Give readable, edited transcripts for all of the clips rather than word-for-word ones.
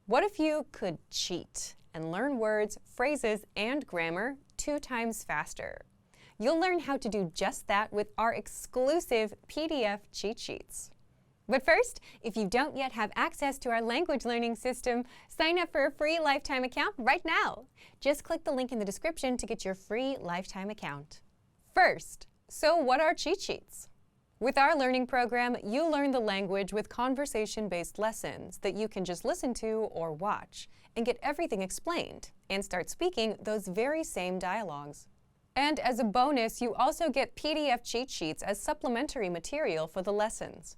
What if you could cheat and learn words, phrases, and grammar 2 times faster? You'll learn how to do just that with our exclusive PDF cheat sheets. But first, if you don't yet have access to our language learning system, sign up for a free lifetime account right now. Just click the link in the description to get your free lifetime account. First, so what are cheat sheets? With our learning program, you learn the language with conversation-based lessons that you can just listen to or watch and get everything explained and start speaking those very same dialogues. And as a bonus, you also get PDF cheat sheets as supplementary material for the lessons.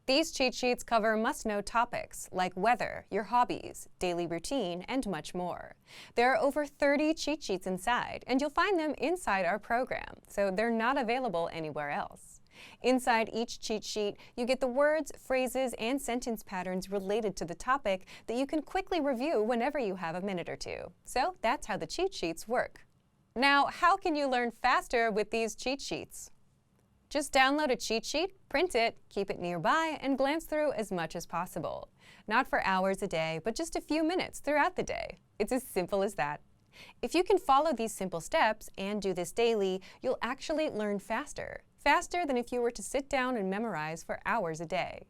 These cheat sheets cover must-know topics like weather, your hobbies, daily routine, and much more. There are over 30 cheat sheets inside, and you'll find them inside our program, so they're not available anywhere else. Inside each cheat sheet, you get the words, phrases, and sentence patterns related to the topic that you can quickly review whenever you have a minute or two. So that's how the cheat sheets work. Now, how can you learn faster with these cheat sheets? Just download a cheat sheet, print it, keep it nearby, and glance through as much as possible. Not for hours a day, but just a few minutes throughout the day. It's as simple as that. If you can follow these simple steps and do this daily, you'll actually learn faster. Faster than if you were to sit down and memorize for hours a day.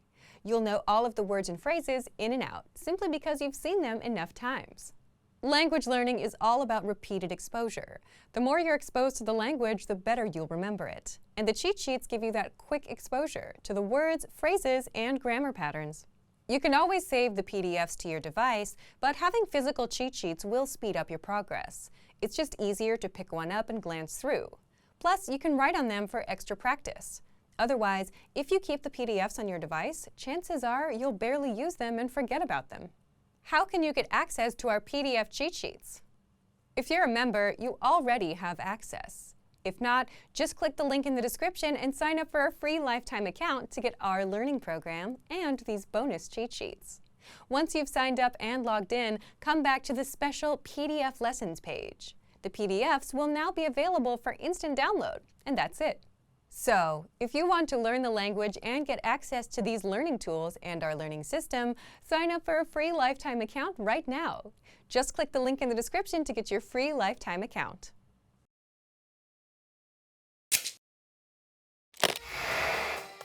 You'll know all of the words and phrases in and out, simply because you've seen them enough times. Language learning is all about repeated exposure. The more you're exposed to the language, the better you'll remember it. And the cheat sheets give you that quick exposure to the words, phrases, and grammar patterns. You can always save the PDFs to your device, but having physical cheat sheets will speed up your progress. It's just easier to pick one up and glance through. Plus, you can write on them for extra practice. Otherwise, if you keep the PDFs on your device, chances are you'll barely use them and forget about them. How can you get access to our PDF cheat sheets? If you're a member, you already have access. If not, just click the link in the description and sign up for a free lifetime account to get our learning program and these bonus cheat sheets. Once you've signed up and logged in, come back to the special PDF lessons page. The PDFs will now be available for instant download, and that's it. So, if you want to learn the language and get access to these learning tools and our learning system, sign up for a free lifetime account right now. Just click the link in the description to get your free lifetime account.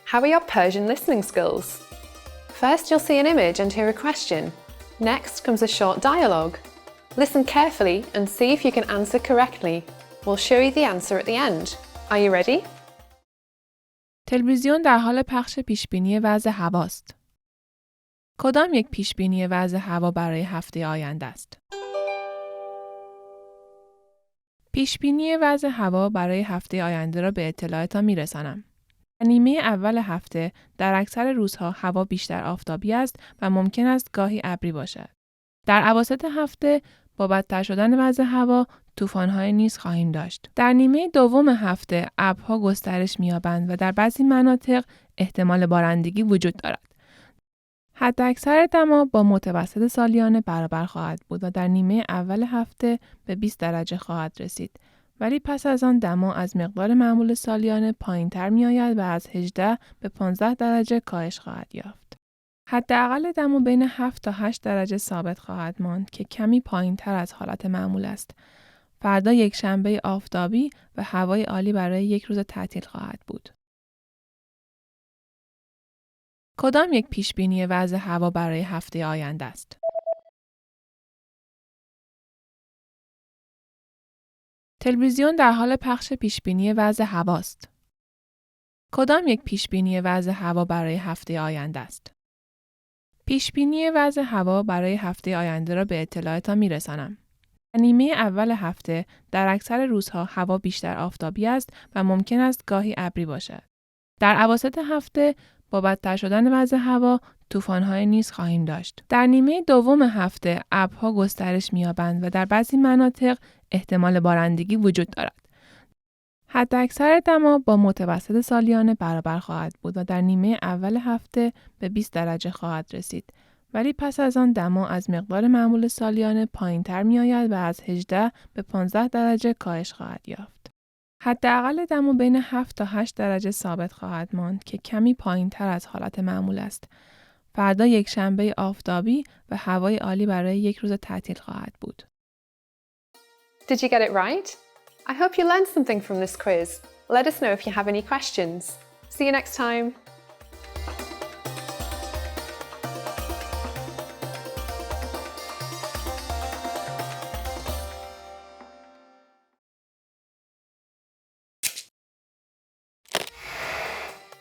How are your Persian listening skills? First, you'll see an image and hear a question. Next comes a short dialogue. Listen carefully and see if you can answer correctly. We'll show you the answer at the end. Are you ready? تلویزیون در حال پخش پیشبینی وضع هواست. کدام یک پیشبینی وضع هوا برای هفته آینده است؟ پیشبینی وضع هوا برای هفته آینده را به اطلاعتان می‌رسانم. در نیمه اول هفته در اکثر روزها هوا بیشتر آفتابی است و ممکن است گاهی ابری باشد. در اواسط هفته با بدتر شدن وضع هوا طوفان‌های نیز خواهیم داشت. در نیمه دوم هفته ابرها گسترش می‌یابند و در بعضی مناطق احتمال بارندگی وجود دارد. حداکثر دما با متوسط سالیانه برابر خواهد بود و در نیمه اول هفته به 20 درجه خواهد رسید. ولی پس از آن دما از مقدار معمول سالیانه پایین‌تر می‌آید و از 18 به 15 درجه کاهش خواهد یافت. حداقل دما بین 7 تا 8 درجه ثابت خواهد ماند که کمی پایین‌تر از حالت معمول است. فردا یک شنبه آفتابی و هوای عالی برای یک روز تعطیل خواهد بود. کدام یک پیشبینی وضع هوا برای هفته آینده است؟ تلویزیون در حال پخش پیشبینی وضع هواست. کدام یک پیشبینی وضع هوا برای هفته آینده است؟ پیشبینی وضع هوا برای هفته آینده را به اطلاعتان می‌رسانم. در نیمه اول هفته در اکثر روزها هوا بیشتر آفتابی است و ممکن است گاهی ابری باشد. در اواسط هفته با بدتر شدن وضع هوا طوفان‌های نیز خواهیم داشت. در نیمه دوم هفته ابرها گسترش می‌یابند و در بعضی مناطق احتمال بارندگی وجود دارد. حداکثر دما با متوسط سالیانه برابر خواهد بود و در نیمه اول هفته به 20 درجه خواهد رسید. ولی پس از آن دما از مقدار معمول سالیانه پایین‌تر می‌آید و از 18 به 15 درجه کاهش خواهد یافت. حداقل دما بین 7 تا 8 درجه ثابت خواهد ماند که کمی پایین‌تر از حالت معمول است. فردا یک شنبه آفتابی و هوای عالی برای یک روز تعطیل خواهد بود. Did you get it right? I hope you learned something from this quiz. Let us know if you have any questions. See you next time.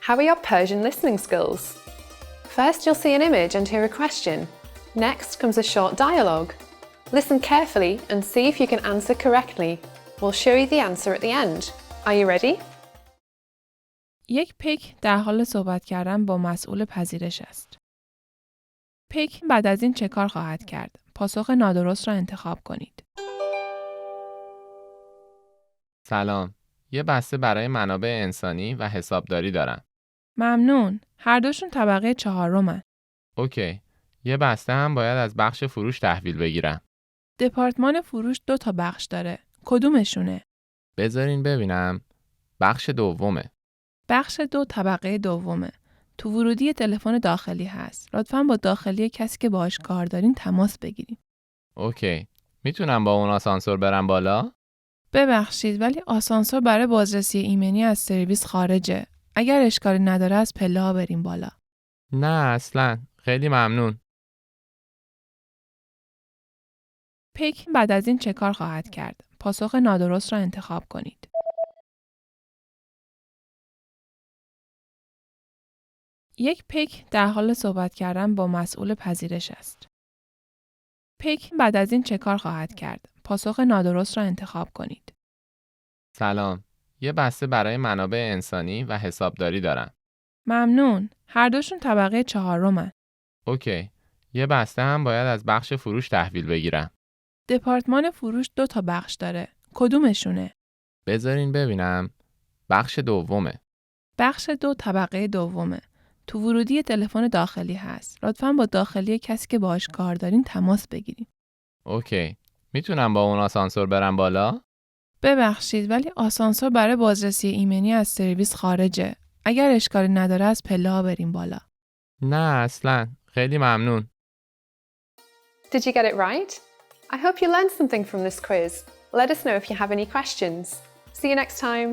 How are your Persian listening skills? First, you'll see an image and hear a question. Next comes a short dialogue. Listen carefully and see if you can answer correctly. We'll show you the answer at the end. Are you ready? یک پیک در حال صحبت کردن با مسئول پذیرش است. پیک بعد از این چه کار خواهد کرد؟ پاسخ نادرست را انتخاب کنید. سلام. یه بسته برای منابع انسانی و حسابداری دارم. ممنون. هر دوشون طبقه 4. اوکی. یه بسته هم باید از بخش فروش تحویل بگیرم. دپارتمان فروش 2 تا بخش داره. کدومشونه؟ بذارین ببینم. بخش دومه. بخش 2 طبقه 2. تو ورودی تلفن داخلی هست. لطفاً با داخلی کسی که باهاش کار دارین تماس بگیرین. اوکی. میتونم با اون آسانسور برم بالا؟ ببخشید ولی آسانسور برای بازرسی ایمنی از سرویس خارجه. اگر اشکالی نداره از پله‌ها بریم بالا. نه اصلاً. خیلی ممنون. پیک بعد از این چه کار خواهد کرد؟ پاسخ نادرست را انتخاب کنید. یک پیک در حال صحبت کردن با مسئول پذیرش است. پیک بعد از این چه کار خواهد کرد؟ پاسخ نادرست را انتخاب کنید. سلام. یه بسته برای منابع انسانی و حسابداری دارم. ممنون. هر دوشون طبقه 4. اوکی. یه بسته هم باید از بخش فروش تحویل بگیرم. دپارتمان فروش 2 تا بخش داره. کدومشونه؟ بذارین ببینم. بخش دومه. بخش 2 طبقه 2. تو ورودی تلفن داخلی هست. لطفاً با داخلی کسی که باهاش کار دارین تماس بگیرین. اوکی. میتونم با اون آسانسور برم بالا؟ ببخشید ولی آسانسور برای بازرسی ایمنی از سرویس خارجه. اگر اشکالی نداره از پله‌ها بریم بالا. نه اصلاً. خیلی ممنون. Did you get it right? I hope you learned something from this quiz. Let us know if you have any questions. See you next time.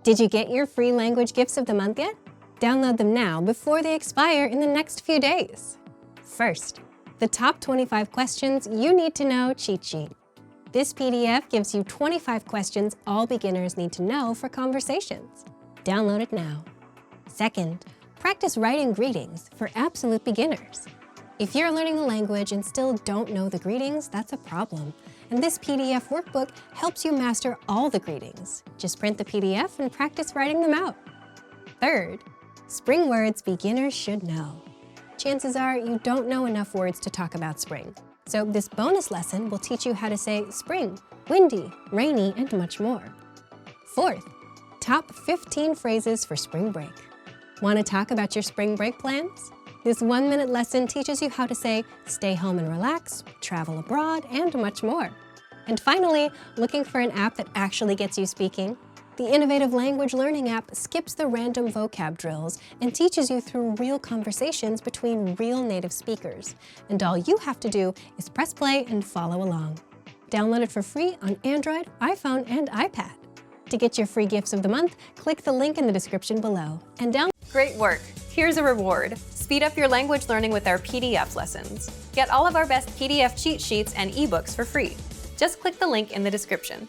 Did you get your free language gifts of the month yet? Download them now before they expire in the next few days. First, the top 25 questions you need to know cheat sheet. This PDF gives you 25 questions all beginners need to know for conversations. Download it now. Second, practice writing greetings for absolute beginners. If you're learning the language and still don't know the greetings, that's a problem. And this PDF workbook helps you master all the greetings. Just print the PDF and practice writing them out. Third, spring words beginners should know. Chances are you don't know enough words to talk about spring. So this bonus lesson will teach you how to say spring, windy, rainy, and much more. Fourth, top 15 phrases for spring break. Want to talk about your spring break plans? This 1-minute lesson teaches you how to say stay home and relax, travel abroad, and much more. And finally, looking for an app that actually gets you speaking? The innovative language learning app skips the random vocab drills and teaches you through real conversations between real native speakers. And all you have to do is press play and follow along. Download it for free on Android, iPhone, and iPad. To get your free gifts of the month, click the link in the description below. And Great work! Here's a reward. Speed up your language learning with our PDF lessons. Get all of our best PDF cheat sheets and ebooks for free. Just click the link in the description.